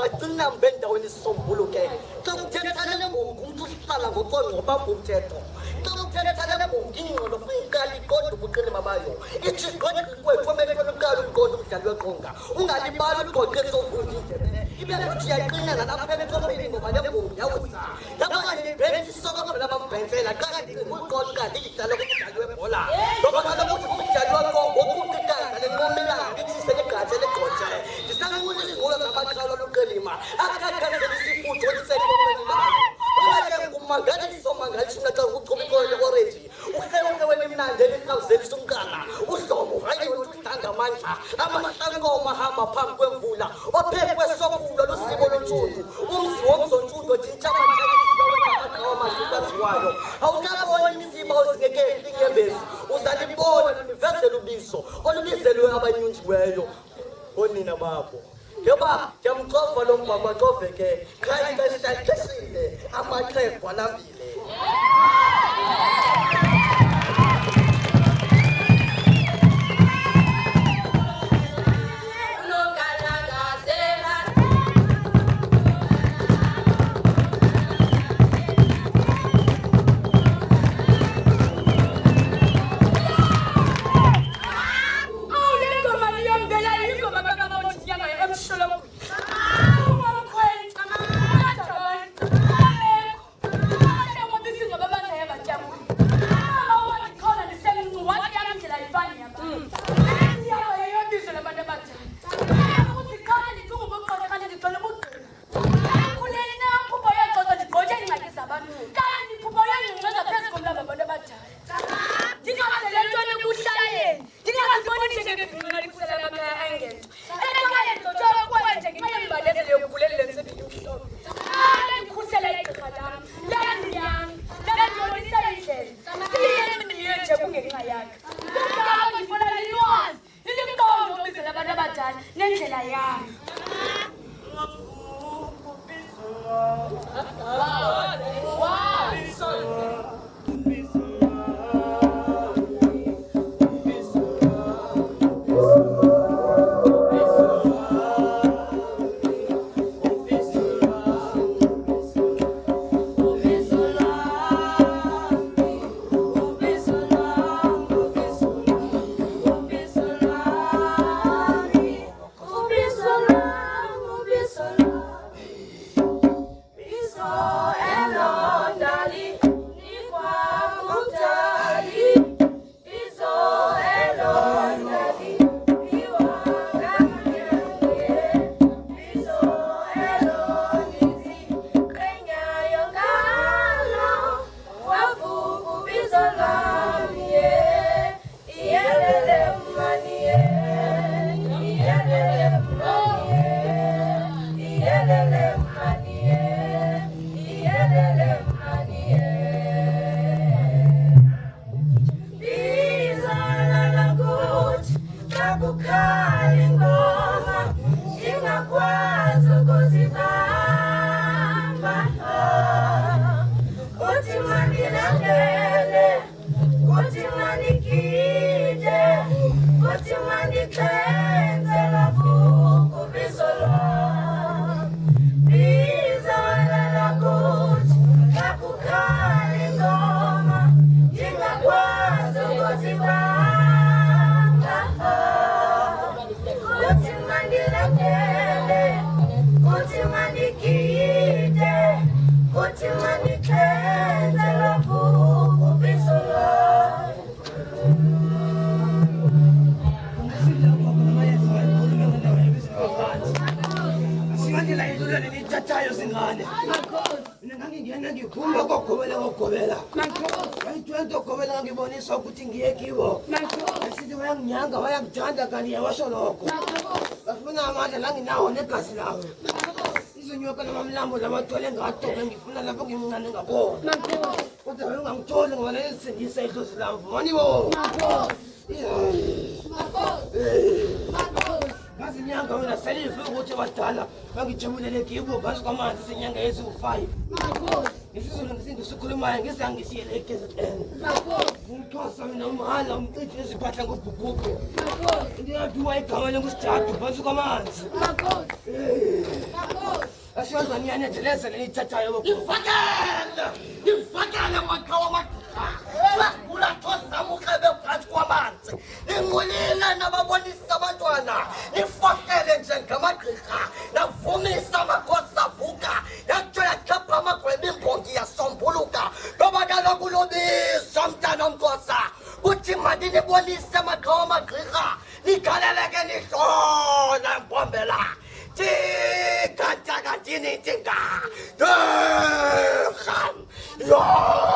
Atinambenda wenisombuluke. Tawuthethana ngomuntu uhlala ngoba umthetho. Tawuthethana ngongingo nofungali kodwa ubuqine babayo. Ithi kodwa kwethu kumele ukalo kodwa umdlali weqonga. Ungalibali uqoqe sovundile. Ibe futhi yaqina nalapha eqopheni ngoba lengomo yawuza. Yabona lebhenzi sokho labambhenzela kanti uqoqa idlala kumdlali webhola. Ngoba kaloku umdlali weqonga ukuqikana lenqomela ngithi selegatshe legqothe. Ndisanqule ngoba ngabaqala lokelima. Akakhathele isifutho oliseqopheni layo. Oke kumangaliso mangalisho naxa ukuqhubekole orange. Uhlelo welimnande elikawuzeli somkana. Uhlobo hayi uthanga amandla. Amahlanqoma hamba phambi kwemvula. Ophekwe sokulo losiko lontsundu. Umzi womzontshundo thintsha amaqhawe awukabona imizimba ozingeke inyembezi. Uzalibona universal ubizo olubizelwe abanyunjiweyo. Onina babo. Yoba yamxova lo mbaba xoveke khaya isihlalisile amaxhego alambile. Ngibonisa ukuthi ngiye kibo. Asithi wayanginyanga wayangithanda kanti yawasho lokho. Bafuna amandla la nginawo negazi lawo. Izonyoka namamlambo lamathole ngatobe ngifuna lapho ngimncane ngabona. Kodwa wena ungangitholi ngoba lesindisa idlozi lamvu. Manibo. Ngazinyanga wena selive ukuthi badala bangijabulele kibo ngazi kwamanzi senyanga eziwu5. Isizulu ngisindisikhulumayo ngisangishiyele eKZN. Ngithosa mina umahala umcithi eziphahla ngobhubhubhu. Ndiyaduwa igama lengusijadu phansi kwamanzi. Asiwenza niyanetheleza lelithathayo Nifakele makhawa amagqirha. Ulatosa mukhebe phantsi kwamanzi. Ningcolile nababonisa abantwana. Nifakele njengamagqirha. Navumisa amakhosi avuka. Yatsho yakhapha amagweba imbongi yasombuluka. Ngoba kaloku lobisa mntana omnkosa. Kuthi mandinibonise amakhawa amagqirha. Nigaleleke nihlola mpombela. Tika taka tini tika. Ham. Yo.